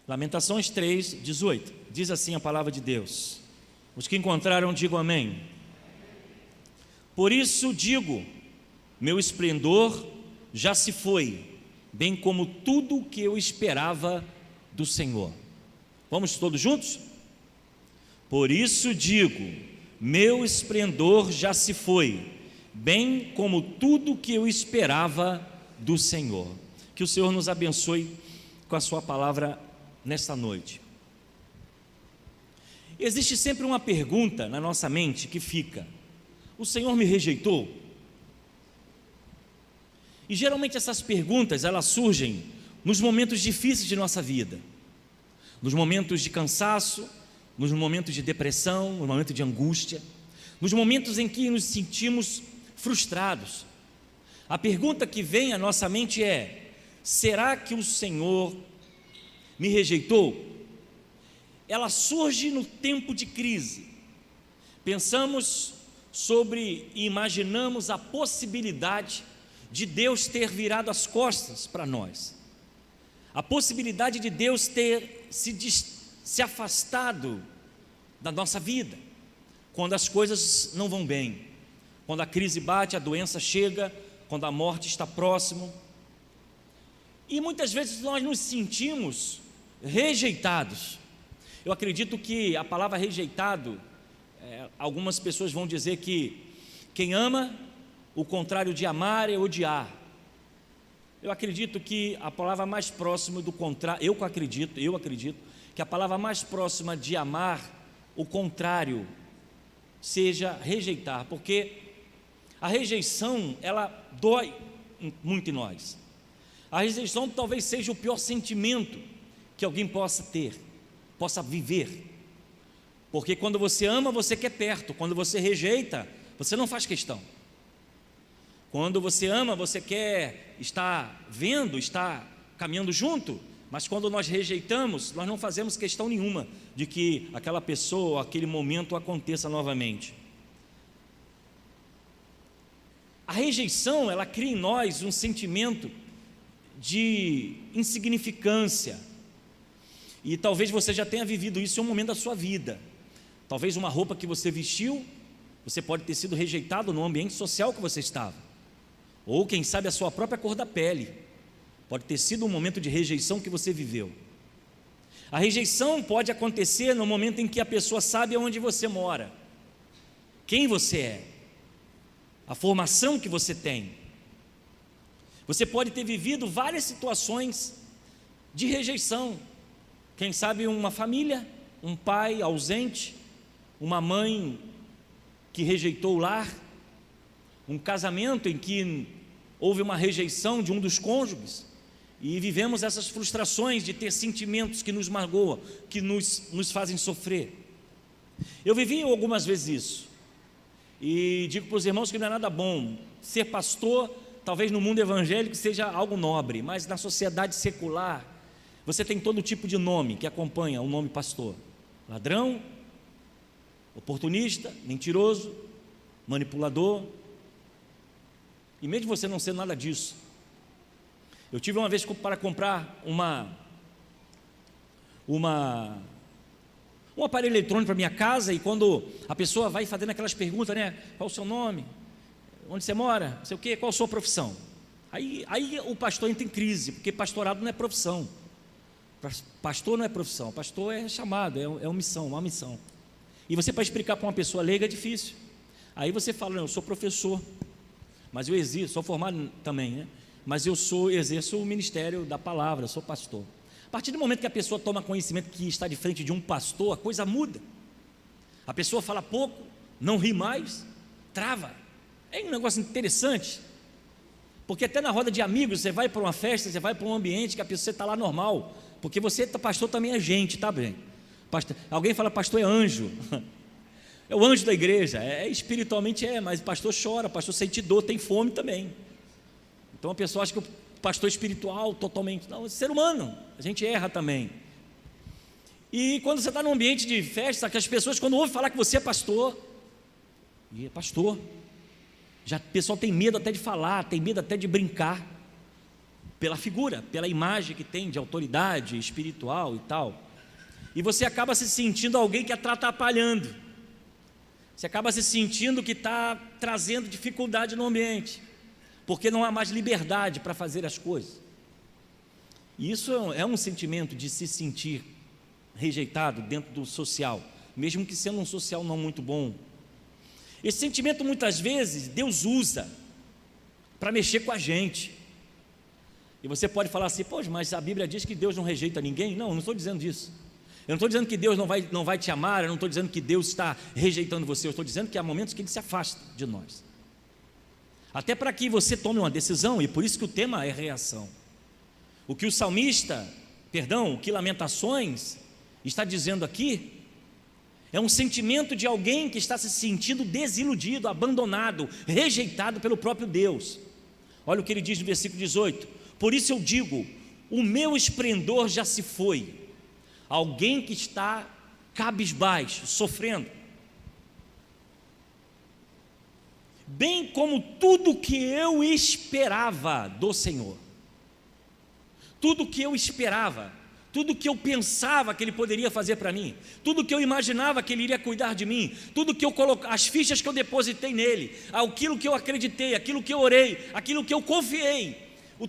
Lamentações 3:18, diz assim a palavra de Deus. Os que encontraram, digam amém. Por isso digo, meu esplendor já se foi, bem como tudo o que eu esperava do Senhor. Vamos todos juntos? Por isso digo, meu esplendor já se foi, bem como tudo o que eu esperava do Senhor. Que o Senhor nos abençoe com a sua palavra nesta noite. Existe sempre uma pergunta na nossa mente que fica: o Senhor me rejeitou? E geralmente essas perguntas, elas surgem nos momentos difíceis de nossa vida, nos momentos de cansaço, nos momentos de depressão, nos momentos de angústia, nos momentos em que nos sentimos frustrados. A pergunta que vem à nossa mente é: será que o Senhor me rejeitou? Ela surge no tempo de crise. Pensamos sobre e imaginamos a possibilidade de Deus ter virado as costas para nós, a possibilidade de Deus ter se afastado da nossa vida, quando as coisas não vão bem, quando a crise bate, a doença chega, quando a morte está próximo. E muitas vezes nós nos sentimos rejeitados. Eu acredito que a palavra rejeitado, algumas pessoas vão dizer que quem ama, o contrário de amar é odiar. Eu acredito que a palavra mais próxima do contrário, eu acredito que a palavra mais próxima de amar, o contrário, seja rejeitar, porque a rejeição, ela dói muito em nós. A rejeição talvez seja o pior sentimento que alguém possa ter, possa viver, porque quando você ama, você quer perto, quando você rejeita, você não faz questão. Quando você ama, você quer estar vendo, estar caminhando junto, mas quando nós rejeitamos, nós não fazemos questão nenhuma de que aquela pessoa, aquele momento aconteça novamente. A rejeição, ela cria em nós um sentimento de insignificância, e talvez você já tenha vivido isso em um momento da sua vida. Talvez uma roupa que você vestiu, você pode ter sido rejeitado no ambiente social que você estava, ou quem sabe a sua própria cor da pele, pode ter sido um momento de rejeição que você viveu. A rejeição pode acontecer no momento em que a pessoa sabe onde você mora, quem você é, a formação que você tem. Você pode ter vivido várias situações de rejeição. Quem sabe uma família, um pai ausente, uma mãe que rejeitou o lar, um casamento em que houve uma rejeição de um dos cônjuges, e vivemos essas frustrações de ter sentimentos que nos magoam, que nos fazem sofrer. Eu vivi algumas vezes isso, e digo para os irmãos que não é nada bom. Ser pastor, talvez no mundo evangélico seja algo nobre, mas na sociedade secular, você tem todo tipo de nome que acompanha o nome pastor: ladrão, oportunista, mentiroso, manipulador. E mesmo você não sendo nada disso, eu tive uma vez para comprar um aparelho eletrônico para minha casa, e quando a pessoa vai fazendo aquelas perguntas, né? Qual o seu nome? Onde você mora? Não sei o quê, qual a sua profissão? Aí o pastor entra em crise, porque pastorado não é profissão. Pastor não é profissão, pastor é chamado, é uma missão. E você, para explicar para uma pessoa leiga, é difícil. Aí você fala: não, eu sou professor, mas eu exerço, sou formado também, né? Mas eu exerço o ministério da palavra, sou pastor. A partir do momento que a pessoa toma conhecimento que está de frente de um pastor, a coisa muda. A pessoa fala pouco, não ri mais, trava. É um negócio interessante, porque até na roda de amigos, você vai para uma festa, você vai para um ambiente que a pessoa está lá normal, porque você, pastor, também é gente, tá bem? Pastor, alguém fala: pastor é anjo, é o anjo da igreja, espiritualmente mas o pastor chora, o pastor sente dor, tem fome também. Então a pessoa acha que o pastor espiritual totalmente, não, é ser humano, a gente erra também. E quando você está num ambiente de festa, que as pessoas, quando ouvem falar que você é pastor, e é pastor, já o pessoal tem medo até de falar, tem medo até de brincar. pela figura, pela imagem que tem de autoridade espiritual e tal. E você acaba se sentindo alguém que está atrapalhando. Você acaba se sentindo que está trazendo dificuldade no ambiente, porque não há mais liberdade para fazer as coisas. E isso é um sentimento de se sentir rejeitado dentro do social, mesmo que sendo um social não muito bom. Esse sentimento muitas vezes Deus usa para mexer com a gente. E você pode falar assim: poxa, mas a Bíblia diz que Deus não rejeita ninguém. Não, eu não estou dizendo isso. Eu não estou dizendo que Deus não vai te amar, eu não estou dizendo que Deus está rejeitando você, eu estou dizendo que há momentos que Ele se afasta de nós, até para que você tome uma decisão, e por isso que o tema é reação. O que o salmista, o que Lamentações está dizendo aqui, é um sentimento de alguém que está se sentindo desiludido, abandonado, rejeitado pelo próprio Deus. Olha o que ele diz no versículo 18: por isso eu digo, o meu esplendor já se foi. Alguém que está cabisbaixo, sofrendo, bem como tudo que eu esperava do Senhor, tudo que eu esperava, tudo que eu pensava que Ele poderia fazer para mim, tudo que eu imaginava que Ele iria cuidar de mim, tudo que eu as fichas que eu depositei nele, aquilo que eu acreditei, aquilo que eu orei, aquilo que eu confiei,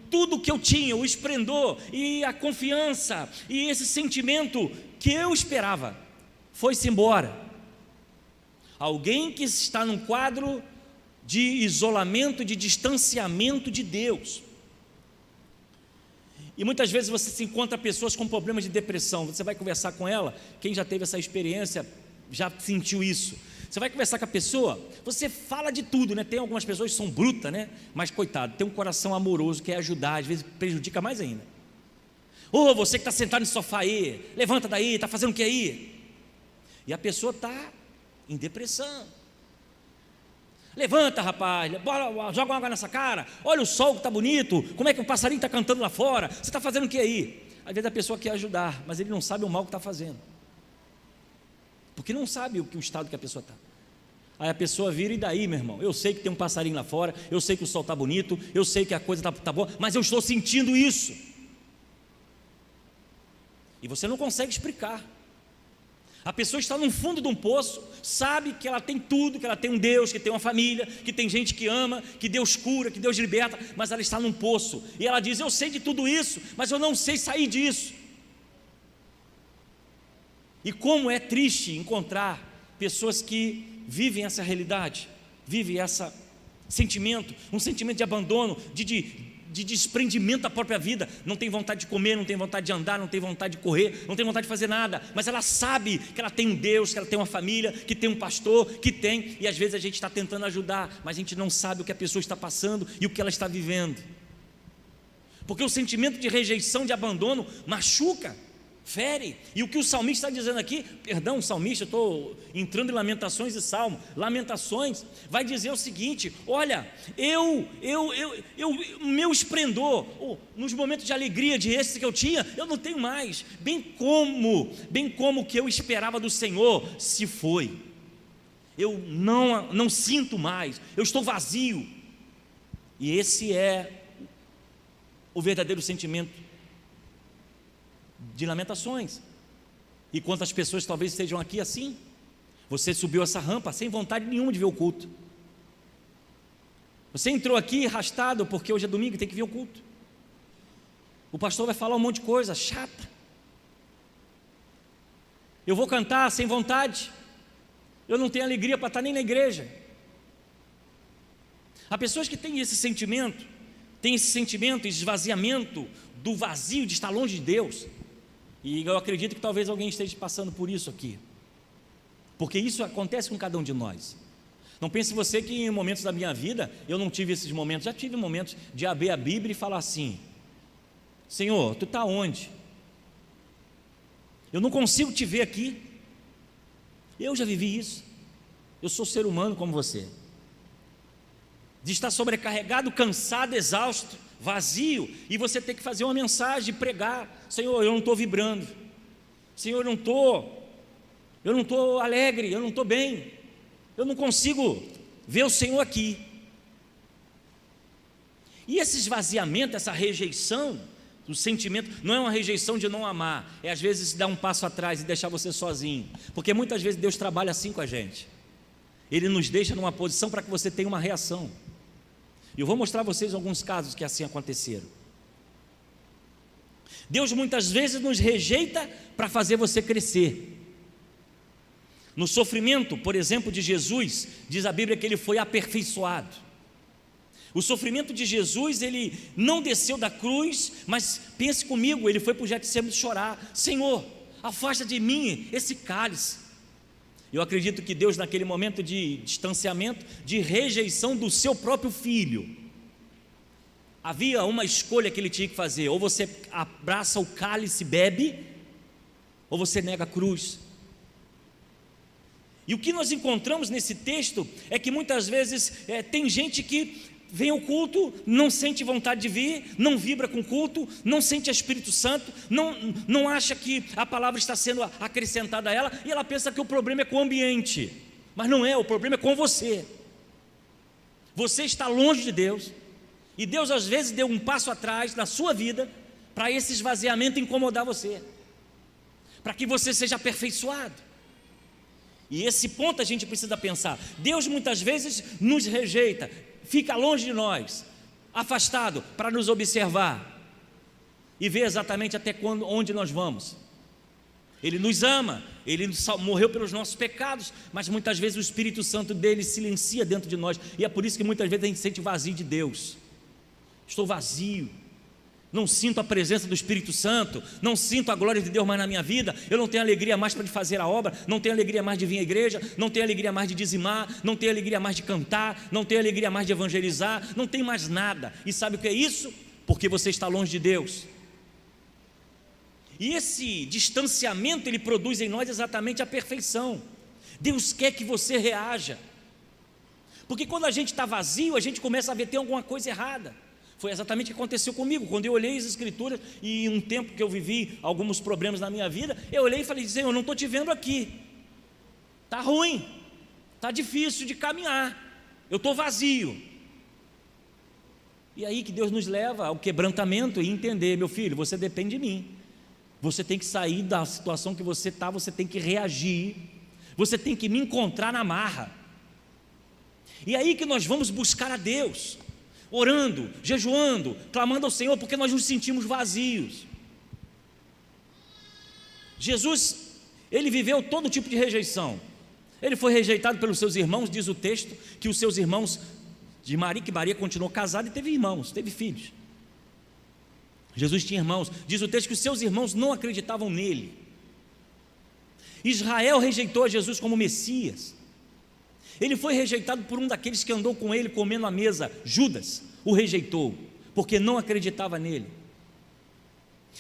tudo que eu tinha, o esplendor e a confiança e esse sentimento que eu esperava, foi-se embora. Alguém que está num quadro de isolamento, de distanciamento de Deus. E muitas vezes você se encontra pessoas com problemas de depressão. Você vai conversar com ela, quem já teve essa experiência já sentiu isso. Você vai conversar com a pessoa, você fala de tudo, né? Tem algumas pessoas que são brutas, né? Mas coitado, tem um coração amoroso, quer ajudar, às vezes prejudica mais ainda. Você que está sentado no sofá aí, levanta daí, está fazendo o que aí? E a pessoa está em depressão. Levanta, rapaz, joga uma água nessa cara, olha o sol que está bonito, como é que o passarinho está cantando lá fora, você está fazendo o que aí? Às vezes a pessoa quer ajudar, mas ele não sabe o mal que está fazendo, porque não sabe o estado que a pessoa está. Aí a pessoa vira: e daí, meu irmão? Eu sei que tem um passarinho lá fora, eu sei que o sol está bonito, eu sei que a coisa está boa, mas eu estou sentindo isso. E você não consegue explicar. A pessoa está no fundo de um poço, sabe que ela tem tudo, que ela tem um Deus, que tem uma família, que tem gente que ama, que Deus cura, que Deus liberta, mas ela está num poço, e ela diz: eu sei de tudo isso, mas eu não sei sair disso. E como é triste encontrar pessoas que vivem essa realidade, vivem esse sentimento, um sentimento de abandono, de desprendimento da própria vida, não tem vontade de comer, não tem vontade de andar, não tem vontade de correr, não tem vontade de fazer nada, mas ela sabe que ela tem um Deus, que ela tem uma família, que tem um pastor, e às vezes a gente está tentando ajudar, mas a gente não sabe o que a pessoa está passando e o que ela está vivendo, porque o sentimento de rejeição, de abandono, machuca, fere. E o que o salmista está dizendo aqui, o salmista, eu estou entrando em Lamentações e Salmo. Lamentações vai dizer o seguinte: olha, meu esplendor, nos momentos de alegria, de êxtase que eu tinha, eu não tenho mais, bem como o que eu esperava do Senhor se foi. Eu não sinto mais, eu estou vazio. E esse é o verdadeiro sentimento de Lamentações. E quantas pessoas talvez estejam aqui assim? Você subiu essa rampa sem vontade nenhuma de ver o culto. Você entrou aqui arrastado porque hoje é domingo e tem que ver o culto. O pastor vai falar um monte de coisa chata. Eu vou cantar sem vontade. Eu não tenho alegria para estar nem na igreja. Há pessoas que têm esse sentimento, esvaziamento do vazio de estar longe de Deus. E eu acredito que talvez alguém esteja passando por isso aqui, porque isso acontece com cada um de nós. Não pense você que em momentos da minha vida eu não tive esses momentos. Já tive momentos de abrir a Bíblia e falar assim: Senhor, Tu está onde? Eu não consigo Te ver aqui. Eu já vivi isso. Eu sou ser humano como você, de estar sobrecarregado, cansado, exausto, vazio, e você ter que fazer uma mensagem, pregar: Senhor, eu não estou vibrando, Senhor, eu não estou alegre, eu não estou bem, eu não consigo ver o Senhor aqui. E esse esvaziamento, essa rejeição, o sentimento, não é uma rejeição de não amar, é às vezes dar um passo atrás e deixar você sozinho, porque muitas vezes Deus trabalha assim com a gente, Ele nos deixa numa posição para que você tenha uma reação. E eu vou mostrar a vocês alguns casos que assim aconteceram. Deus muitas vezes nos rejeita para fazer você crescer. No sofrimento, por exemplo, de Jesus, diz a Bíblia que Ele foi aperfeiçoado. O sofrimento de Jesus, Ele não desceu da cruz, mas pense comigo, Ele foi para o Getsemane chorar: Senhor, afasta de mim esse cálice. Eu acredito que Deus, naquele momento de distanciamento, de rejeição do seu próprio filho, havia uma escolha que Ele tinha que fazer: ou você abraça o cálice e bebe, ou você nega a cruz. E o que nós encontramos nesse texto é que muitas vezes tem gente que vem ao culto, não sente vontade de vir, não vibra com o culto, não sente o Espírito Santo, não acha que a palavra está sendo acrescentada a ela, e ela pensa que o problema é com o ambiente, mas não é, o problema é com você. Você está longe de Deus, e Deus às vezes deu um passo atrás na sua vida, para esse esvaziamento incomodar você, para que você seja aperfeiçoado. E esse ponto a gente precisa pensar. Deus muitas vezes nos rejeita, fica longe de nós, afastado, para nos observar e ver exatamente até onde nós vamos. Ele nos ama, Ele morreu pelos nossos pecados, mas muitas vezes o Espírito Santo dele silencia dentro de nós, e é por isso que muitas vezes a gente sente vazio de Deus. Estou vazio, não sinto a presença do Espírito Santo, não sinto a glória de Deus mais na minha vida, eu não tenho alegria mais para fazer a obra, não tenho alegria mais de vir à igreja, não tenho alegria mais de dizimar, não tenho alegria mais de cantar, não tenho alegria mais de evangelizar, não tem mais nada. E sabe o que é isso? Porque você está longe de Deus. E esse distanciamento, ele produz em nós exatamente a perfeição. Deus quer que você reaja, porque quando a gente está vazio, a gente começa a ver que tem alguma coisa errada. Foi exatamente o que aconteceu comigo, quando eu olhei as Escrituras, e um tempo que eu vivi alguns problemas na minha vida, eu olhei e falei: Senhor, eu não estou te vendo aqui, está ruim, está difícil de caminhar, eu estou vazio. E aí que Deus nos leva ao quebrantamento e entender: meu filho, você depende de mim, você tem que sair da situação que você está, você tem que reagir, você tem que me encontrar na marra. E aí que nós vamos buscar a Deus, orando, jejuando, clamando ao Senhor, porque nós nos sentimos vazios. Jesus, Ele viveu todo tipo de rejeição. Ele foi rejeitado pelos seus irmãos, diz o texto, que os seus irmãos, de Maria, que Maria continuou casada e teve irmãos, teve filhos. Jesus tinha irmãos, diz o texto que os seus irmãos não acreditavam nele. Israel rejeitou a Jesus como Messias. Ele foi rejeitado por um daqueles que andou com ele comendo à mesa. Judas o rejeitou, porque não acreditava nele.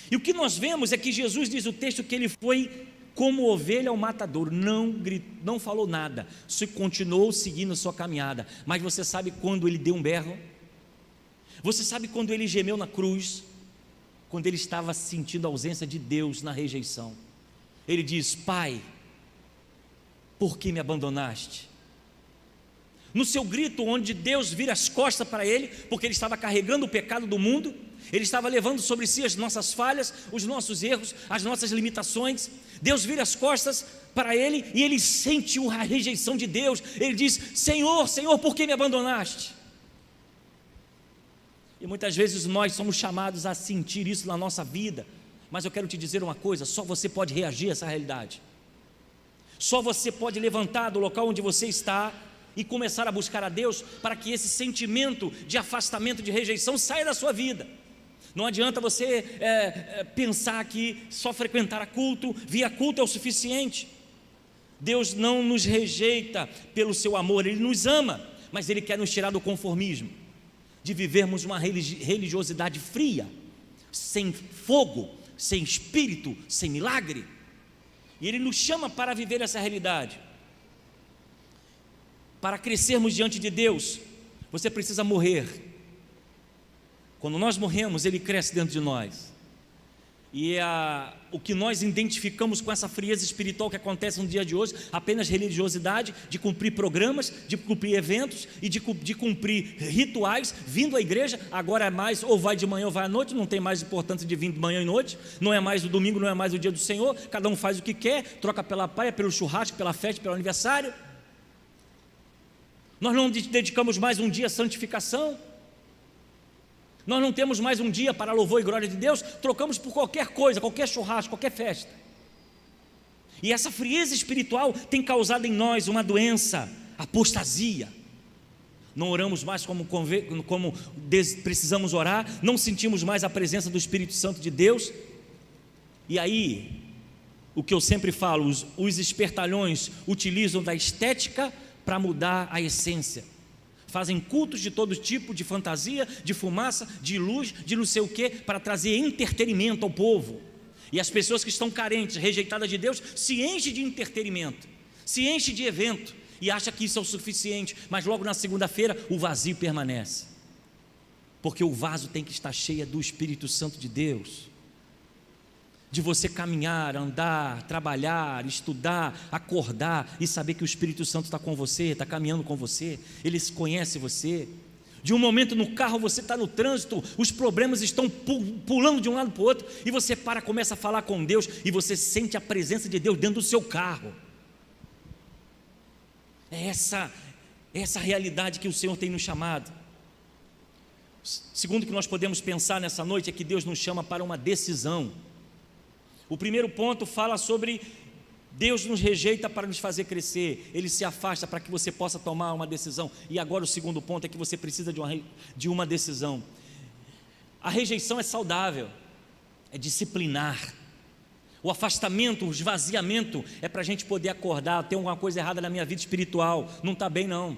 E o que nós vemos é que Jesus, diz o texto, que ele foi como ovelha ao matadouro, não falou nada, só continuou seguindo a sua caminhada. Mas você sabe quando ele deu um berro? Você sabe quando ele gemeu na cruz? Quando ele estava sentindo a ausência de Deus na rejeição. Ele diz: Pai, por que me abandonaste? No seu grito, onde Deus vira as costas para ele, porque ele estava carregando o pecado do mundo, ele estava levando sobre si as nossas falhas, os nossos erros, as nossas limitações. Deus vira as costas para ele e ele sente a rejeição de Deus. Ele diz: Senhor, Senhor, por que me abandonaste? E muitas vezes nós somos chamados a sentir isso na nossa vida, mas eu quero te dizer uma coisa: só você pode reagir a essa realidade, só você pode levantar do local onde você está e começar a buscar a Deus, para que esse sentimento de afastamento, de rejeição saia da sua vida. Não adianta você pensar que só frequentar a culto, vir a culto é o suficiente. Deus não nos rejeita pelo seu amor, Ele nos ama, mas Ele quer nos tirar do conformismo, de vivermos uma religiosidade fria, sem fogo, sem espírito, sem milagre. E Ele nos chama para viver essa realidade. Para crescermos diante de Deus, você precisa morrer. Quando nós morremos, Ele cresce dentro de nós. o que nós identificamos com essa frieza espiritual que acontece no dia de hoje, apenas religiosidade, de cumprir programas, de cumprir eventos e de cumprir rituais, vindo à igreja, agora é mais, ou vai de manhã ou vai à noite, não tem mais importância de vir de manhã e noite, não é mais o domingo, não é mais o dia do Senhor, cada um faz o que quer, troca pela praia, pelo churrasco, pela festa, pelo aniversário. Nós não dedicamos mais um dia à santificação, nós não temos mais um dia para louvor e glória de Deus, trocamos por qualquer coisa, qualquer churrasco, qualquer festa. E essa frieza espiritual tem causado em nós uma doença, apostasia. Não oramos mais como precisamos orar, não sentimos mais a presença do Espírito Santo de Deus. E aí, o que eu sempre falo, os espertalhões utilizam da estética para mudar a essência. Fazem cultos de todo tipo, de fantasia, de fumaça, de luz, de não sei o que, para trazer entretenimento ao povo. E as pessoas que estão carentes, rejeitadas de Deus, se enchem de entretenimento, se enchem de evento, e acham que isso é o suficiente, mas logo na segunda-feira o vazio permanece, porque o vaso tem que estar cheio do Espírito Santo de Deus, de você caminhar, andar, trabalhar, estudar, acordar e saber que o Espírito Santo está com você, está caminhando com você, Ele conhece você. De um momento no carro, você está no trânsito, os problemas estão pulando de um lado para o outro, e você começa a falar com Deus, e você sente a presença de Deus dentro do seu carro. É essa realidade que o Senhor tem nos chamado. Segundo que nós podemos pensar nessa noite é que Deus nos chama para uma decisão. O primeiro ponto fala sobre Deus nos rejeita para nos fazer crescer, Ele se afasta para que você possa tomar uma decisão. E agora o segundo ponto é que você precisa de uma decisão. A rejeição é saudável, é disciplinar. O afastamento, o esvaziamento é para a gente poder acordar, tem alguma coisa errada na minha vida espiritual, não está bem não.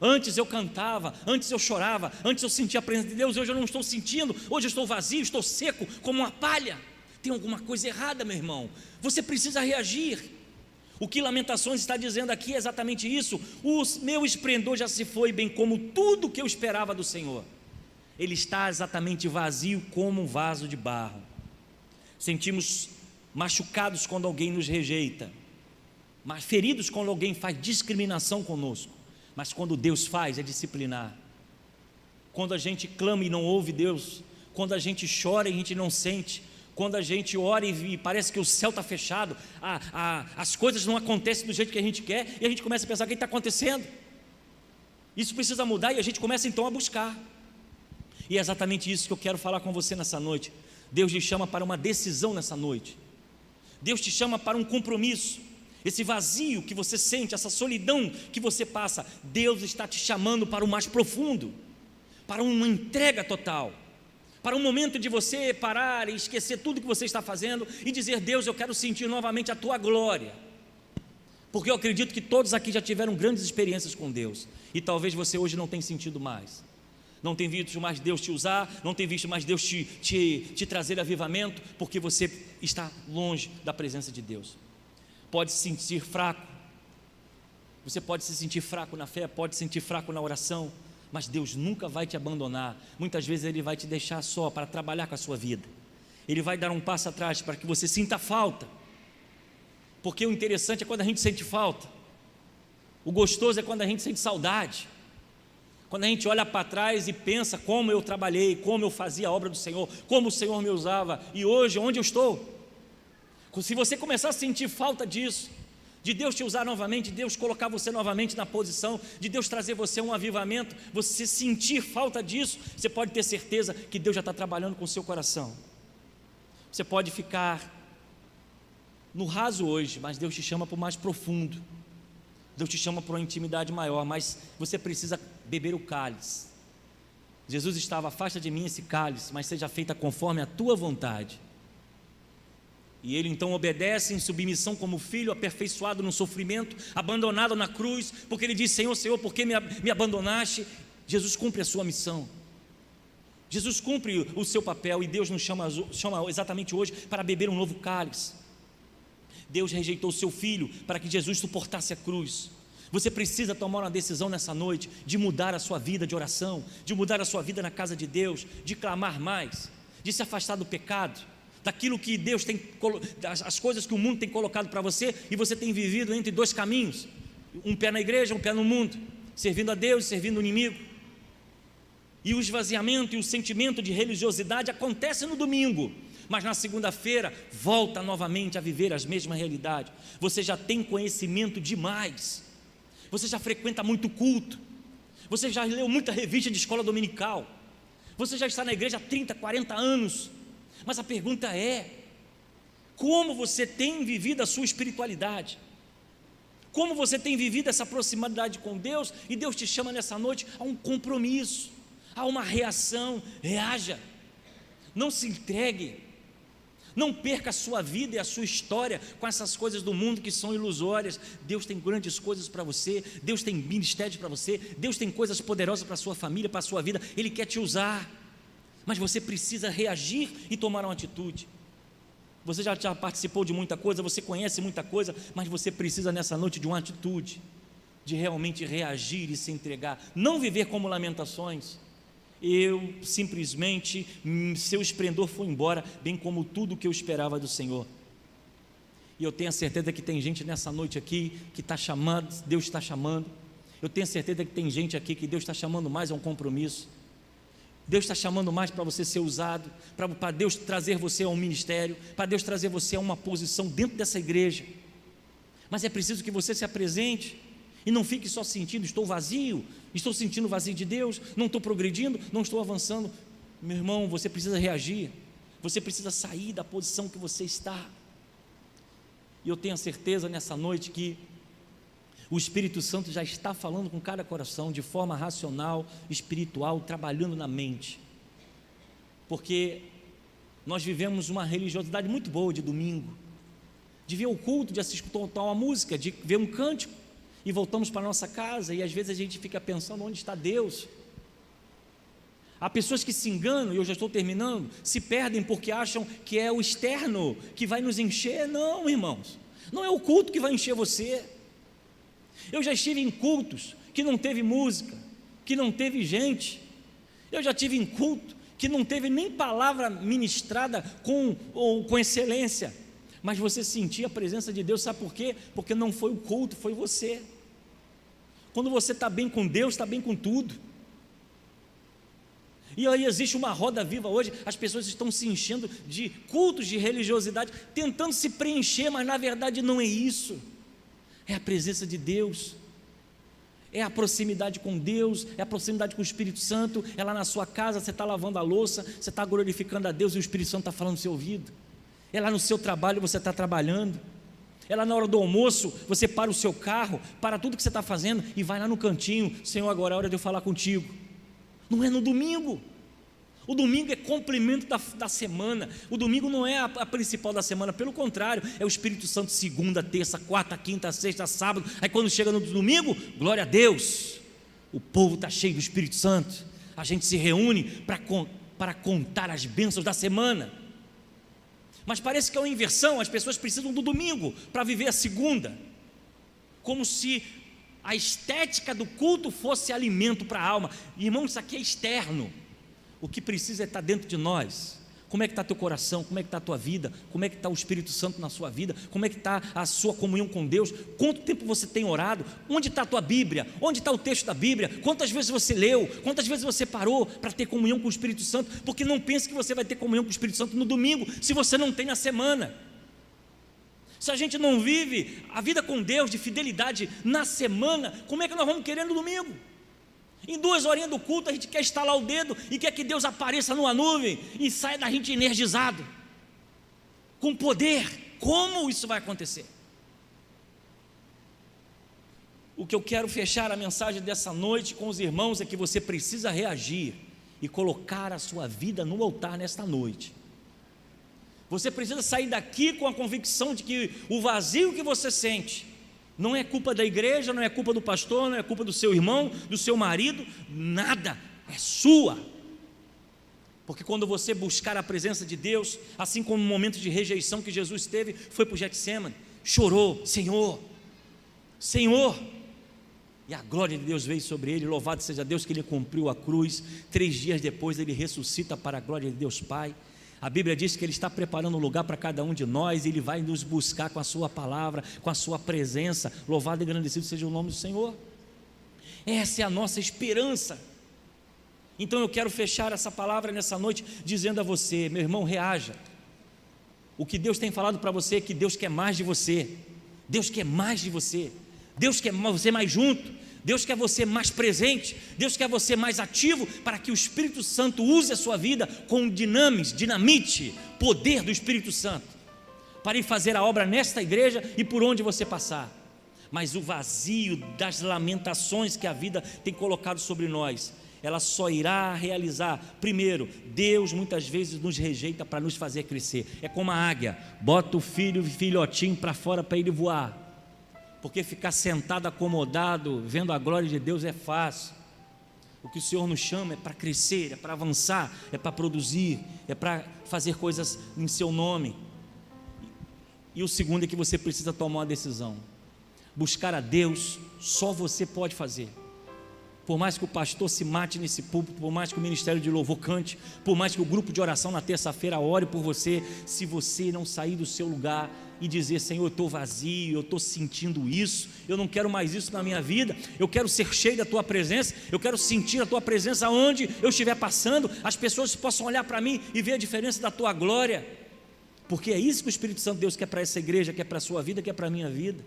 Antes eu cantava, antes eu chorava, antes eu sentia a presença de Deus, hoje eu não estou sentindo, hoje eu estou vazio, estou seco como uma palha. Tem alguma coisa errada, meu irmão, você precisa reagir. O que Lamentações está dizendo aqui é exatamente isso: o meu esplendor já se foi, bem como tudo que eu esperava do Senhor. Ele está exatamente vazio como um vaso de barro. Sentimos machucados quando alguém nos rejeita, mas feridos quando alguém faz discriminação conosco. Mas quando Deus faz, é disciplinar. Quando a gente clama e não ouve Deus, quando a gente chora e a gente não sente, quando a gente ora e parece que o céu está fechado, as coisas não acontecem do jeito que a gente quer, e a gente começa a pensar: o que está acontecendo? Isso precisa mudar, e a gente começa então a buscar. E é exatamente isso que eu quero falar com você nessa noite. Deus te chama para uma decisão nessa noite. Deus te chama para um compromisso. Esse vazio que você sente, essa solidão que você passa, Deus está te chamando para o mais profundo, para uma entrega total, para um momento de você parar e esquecer tudo que você está fazendo e dizer: Deus, eu quero sentir novamente a Tua glória, porque eu acredito que todos aqui já tiveram grandes experiências com Deus, e talvez você hoje não tenha sentido mais, não tem visto mais Deus te usar, não tem visto mais Deus te trazer avivamento, porque você está longe da presença de Deus. Pode se sentir fraco, você pode se sentir fraco na fé, pode se sentir fraco na oração, mas Deus nunca vai te abandonar. Muitas vezes Ele vai te deixar só para trabalhar com a sua vida, Ele vai dar um passo atrás para que você sinta falta, porque o interessante é quando a gente sente falta, o gostoso é quando a gente sente saudade, quando a gente olha para trás e pensa como eu trabalhei, como eu fazia a obra do Senhor, como o Senhor me usava, e hoje onde eu estou. Se você começar a sentir falta disso, de Deus te usar novamente, de Deus colocar você novamente na posição, de Deus trazer você um avivamento, você sentir falta disso, você pode ter certeza que Deus já está trabalhando com o seu coração. Você pode ficar no raso hoje, mas Deus te chama para o mais profundo, Deus te chama para uma intimidade maior, mas você precisa beber o cálice. Jesus estava: afasta de mim esse cálice, mas seja feita conforme a tua vontade. E ele então obedece em submissão como filho, aperfeiçoado no sofrimento, abandonado na cruz, porque ele diz: Senhor, Senhor, por que me abandonaste? Jesus cumpre a sua missão, Jesus cumpre o seu papel, e Deus nos chama exatamente hoje para beber um novo cálice. Deus rejeitou o seu filho para que Jesus suportasse a cruz. Você precisa tomar uma decisão nessa noite de mudar a sua vida de oração, de mudar a sua vida na casa de Deus, de clamar mais, de se afastar do pecado. daquilo que Deus tem, as coisas que o mundo tem colocado para você, e você tem vivido entre dois caminhos, um pé na igreja, um pé no mundo, servindo a Deus, servindo o inimigo. E o esvaziamento e o sentimento de religiosidade acontece no domingo, mas na segunda-feira volta novamente a viver as mesmas realidades. Você já tem conhecimento demais, você já frequenta muito culto, você já leu muita revista de escola dominical, você já está na igreja há 30, 40 anos, mas a pergunta é: como você tem vivido a sua espiritualidade? Como você tem vivido essa proximidade com Deus? E Deus te chama nessa noite a um compromisso, a uma reação. Reaja, não se entregue, não perca a sua vida e a sua história com essas coisas do mundo que são ilusórias. Deus tem grandes coisas para você, Deus tem ministérios para você, Deus tem coisas poderosas para a sua família, para a sua vida. Ele quer te usar, mas você precisa reagir e tomar uma atitude. Você já participou de muita coisa, você conhece muita coisa, mas você precisa nessa noite de uma atitude, de realmente reagir e se entregar, não viver como lamentações. Eu simplesmente, seu esplendor foi embora, bem como tudo que eu esperava do Senhor. E eu tenho a certeza que tem gente nessa noite aqui que está chamando, Deus está chamando. Eu tenho a certeza que tem gente aqui que Deus está chamando mais a um compromisso. Deus está chamando mais para você ser usado, para Deus trazer você a um ministério, para Deus trazer você a uma posição dentro dessa igreja. Mas é preciso que você se apresente e não fique só sentindo: estou vazio, estou sentindo o vazio de Deus, não estou progredindo, não estou avançando. Meu irmão, você precisa reagir, você precisa sair da posição que você está. E eu tenho a certeza nessa noite que o Espírito Santo já está falando com cada coração de forma racional, espiritual, trabalhando na mente, porque nós vivemos uma religiosidade muito boa de domingo, de ver o culto, de assistir uma música, de ver um cântico, e voltamos para a nossa casa, e às vezes a gente fica pensando: onde está Deus? Há pessoas que se enganam, e eu já estou terminando, se perdem porque acham que é o externo que vai nos encher. Não, irmãos, não é o culto que vai encher você. Eu já estive em cultos que não teve música, que não teve gente. Eu já estive em culto que não teve nem palavra ministrada com excelência, mas você sentia a presença de Deus. Sabe por quê? Porque não foi o culto, foi você. Quando você está bem com Deus, está bem com tudo. E aí existe uma roda viva hoje, as pessoas estão se enchendo de cultos de religiosidade, tentando se preencher, mas na verdade não é isso. É a presença de Deus, é a proximidade com Deus, é a proximidade com o Espírito Santo. É lá na sua casa, você está lavando a louça, você está glorificando a Deus e o Espírito Santo está falando no seu ouvido. É lá no seu trabalho, você está trabalhando. É lá na hora do almoço, você para o seu carro, para tudo que você está fazendo e vai lá no cantinho: Senhor, agora é a hora de eu falar contigo. Não é no domingo. O domingo é complemento da semana. O domingo não é a principal da semana, pelo contrário, é o Espírito Santo segunda, terça, quarta, quinta, sexta, sábado. Aí quando chega no domingo, glória a Deus, o povo está cheio do Espírito Santo. A gente se reúne para contar as bênçãos da semana. Mas parece que é uma inversão, as pessoas precisam do domingo para viver a segunda, como se a estética do culto fosse alimento para a alma. Irmão, isso aqui é externo. O que precisa é estar dentro de nós. Como é que está teu coração? Como é que está a tua vida? Como é que está o Espírito Santo na sua vida? Como é que está a sua comunhão com Deus? Quanto tempo você tem orado? Onde está a tua Bíblia? Onde está o texto da Bíblia? Quantas vezes você leu? Quantas vezes você parou para ter comunhão com o Espírito Santo? Porque não pense que você vai ter comunhão com o Espírito Santo no domingo, se você não tem na semana. Se a gente não vive a vida com Deus de fidelidade na semana, como é que nós vamos querer no domingo? Em 2 horinhas do culto a gente quer estalar o dedo e quer que Deus apareça numa nuvem e saia da gente energizado, com poder. Como isso vai acontecer? O que eu quero fechar a mensagem dessa noite com os irmãos é que você precisa reagir e colocar a sua vida no altar nesta noite. Você precisa sair daqui com a convicção de que o vazio que você sente não é culpa da igreja, não é culpa do pastor, não é culpa do seu irmão, do seu marido, nada, é sua. Porque quando você buscar a presença de Deus, assim como no momento de rejeição que Jesus teve, foi para o Getsemane, chorou: Senhor, Senhor, e a glória de Deus veio sobre ele. Louvado seja Deus que ele cumpriu a cruz. 3 dias depois ele ressuscita para a glória de Deus Pai. A Bíblia diz que Ele está preparando um lugar para cada um de nós, e Ele vai nos buscar com a sua palavra, com a sua presença. Louvado e engrandecido seja o nome do Senhor. Essa é a nossa esperança. Então eu quero fechar essa palavra nessa noite dizendo a você, meu irmão, reaja. O que Deus tem falado para você é que Deus quer mais de você. Deus quer mais de você. Deus quer você mais junto. Deus quer você mais presente. Deus quer você mais ativo, para que o Espírito Santo use a sua vida com dinamite, poder do Espírito Santo, para ir fazer a obra nesta igreja e por onde você passar. Mas o vazio das lamentações que a vida tem colocado sobre nós, ela só irá realizar. Primeiro, Deus muitas vezes nos rejeita para nos fazer crescer. É como a águia, bota o filhotinho para fora para ele voar, porque ficar sentado acomodado vendo a glória de Deus é fácil. O que o Senhor nos chama é para crescer, é para avançar, é para produzir, é para fazer coisas em seu nome. E o segundo é que você precisa tomar uma decisão. Buscar a Deus só você pode fazer. Por mais que o pastor se mate nesse púlpito, por mais que o ministério de louvor cante, por mais que o grupo de oração na terça-feira ore por você, se você não sair do seu lugar e dizer, Senhor, eu estou vazio, eu estou sentindo isso, eu não quero mais isso na minha vida, eu quero ser cheio da Tua presença, eu quero sentir a Tua presença onde eu estiver passando, as pessoas possam olhar para mim e ver a diferença da Tua glória, porque é isso que o Espírito Santo de Deus quer para essa igreja, quer para a sua vida, quer para a minha vida.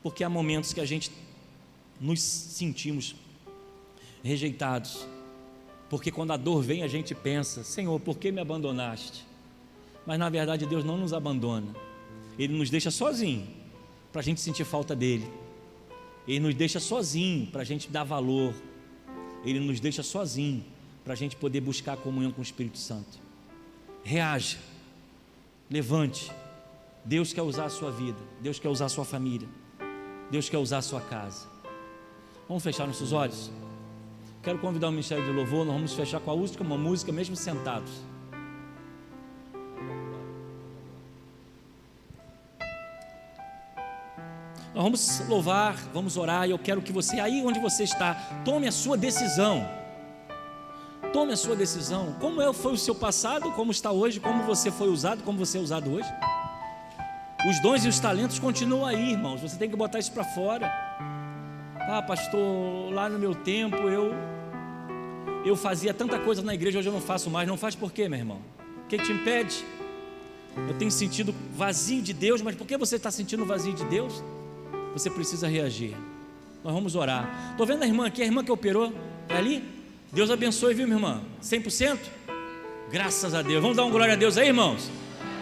Porque há momentos que a gente nos sentimos rejeitados, porque quando a dor vem a gente pensa, Senhor, por que me abandonaste? Mas na verdade Deus não nos abandona, Ele nos deixa sozinho para a gente sentir falta dEle, Ele nos deixa sozinho para a gente dar valor, Ele nos deixa sozinho para a gente poder buscar a comunhão com o Espírito Santo. Reaja, levante. Deus quer usar a sua vida, Deus quer usar a sua família, Deus quer usar a sua casa. Vamos fechar nossos olhos? Quero convidar o Ministério de Louvor. Nós vamos fechar com a última música, mesmo sentados. Nós vamos louvar, vamos orar, e eu quero que você, aí onde você está, tome a sua decisão. Tome a sua decisão. Como foi o seu passado, como está hoje, como você foi usado, como você é usado hoje. Os dons e os talentos continuam aí, irmãos. Você tem que botar isso para fora. Ah, pastor, lá no meu tempo eu fazia tanta coisa na igreja, hoje eu não faço mais. Não faz por quê, meu irmão? O que te impede? Eu tenho sentido vazio de Deus. Mas por que você está sentindo vazio de Deus? Você precisa reagir. Nós vamos orar. Estou vendo a irmã aqui, a irmã que operou, é ali? Deus abençoe, viu, minha irmã? 100%? Graças a Deus. Vamos dar uma glória a Deus aí, irmãos?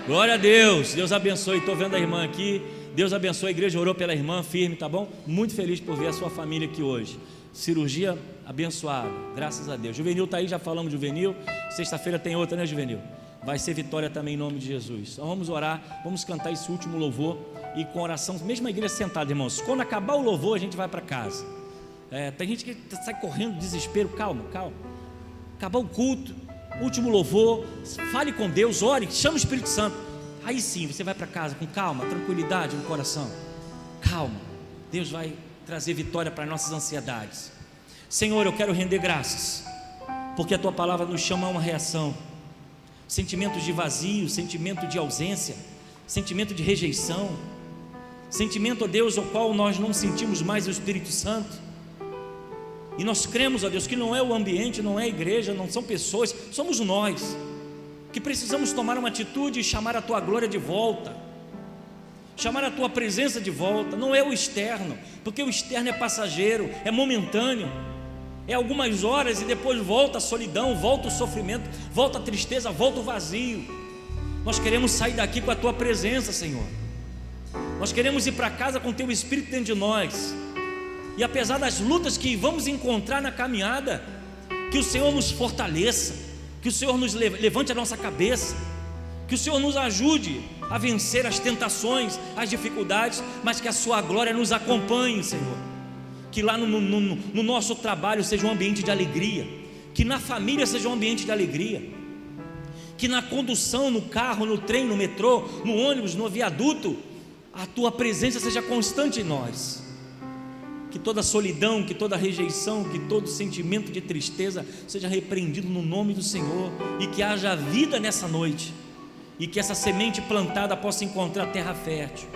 Glória a Deus. Deus abençoe. Estou vendo a irmã aqui. Deus abençoe. A igreja orou pela irmã, firme, tá bom? Muito feliz por ver a sua família aqui hoje. Cirurgia abençoada, graças a Deus. Juvenil está aí, já falamos de Juvenil. Sexta-feira tem outra, né, Juvenil? Vai ser vitória também em nome de Jesus. Então vamos orar, vamos cantar esse último louvor. E com oração, mesmo a igreja sentada, irmãos. Quando acabar o louvor, a gente vai para casa. Tem gente que sai correndo, desespero. Calma. Acabar o culto, último louvor, fale com Deus, ore, chama o Espírito Santo. Aí sim, você vai para casa com calma, tranquilidade no coração. Calma, Deus vai trazer vitória para nossas ansiedades. Senhor, eu quero render graças, porque a Tua palavra nos chama a uma reação. Sentimentos de vazio, sentimento de ausência, sentimento de rejeição, sentimento, ó Deus, ao qual nós não sentimos mais o Espírito Santo. E nós cremos, ó Deus, que não é o ambiente, não é a igreja, não são pessoas, somos nós que precisamos tomar uma atitude e chamar a Tua glória de volta, chamar a Tua presença de volta. Não é o externo, porque o externo é passageiro, é momentâneo, é algumas horas e depois volta a solidão, volta o sofrimento, volta a tristeza, volta o vazio. Nós queremos sair daqui com a Tua presença, Senhor. Nós queremos ir para casa com o Teu Espírito dentro de nós. E apesar das lutas que vamos encontrar na caminhada, que o Senhor nos fortaleça, que o Senhor nos levante a nossa cabeça, que o Senhor nos ajude a vencer as tentações, as dificuldades, mas que a Sua glória nos acompanhe, Senhor. Que lá no nosso trabalho seja um ambiente de alegria, que na família seja um ambiente de alegria, que na condução, no carro, no trem, no metrô, no ônibus, no viaduto, a Tua presença seja constante em nós. Que toda solidão, que toda rejeição, que todo sentimento de tristeza seja repreendido no nome do Senhor, e que haja vida nessa noite, e que essa semente plantada possa encontrar terra fértil.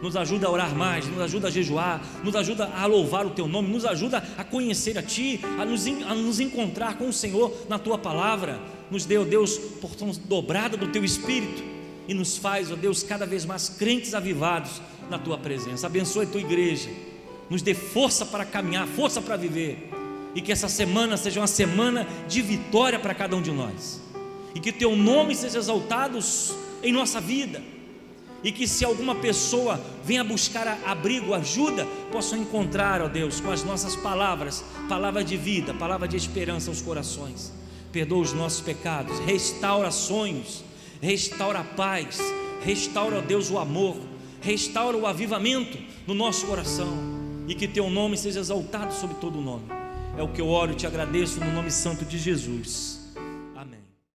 Nos ajuda a orar mais, nos ajuda a jejuar, nos ajuda a louvar o Teu nome, nos ajuda a conhecer a Ti, a nos encontrar com o Senhor na Tua palavra. Nos dê, ó Deus, porção dobrada do Teu Espírito, e nos faz, ó Deus, cada vez mais crentes avivados na Tua presença. Abençoe a Tua igreja, nos dê força para caminhar, força para viver, e que essa semana seja uma semana de vitória para cada um de nós, e que Teu nome seja exaltado em nossa vida, e que se alguma pessoa venha buscar abrigo, ajuda, possam encontrar, ó Deus, com as nossas palavras, palavra de vida, palavra de esperança aos corações. Perdoa os nossos pecados, restaura sonhos, restaura a paz, restaura, ó Deus, o amor, restaura o avivamento no nosso coração, e que Teu nome seja exaltado sobre todo o nome. É o que eu oro e Te agradeço no nome santo de Jesus.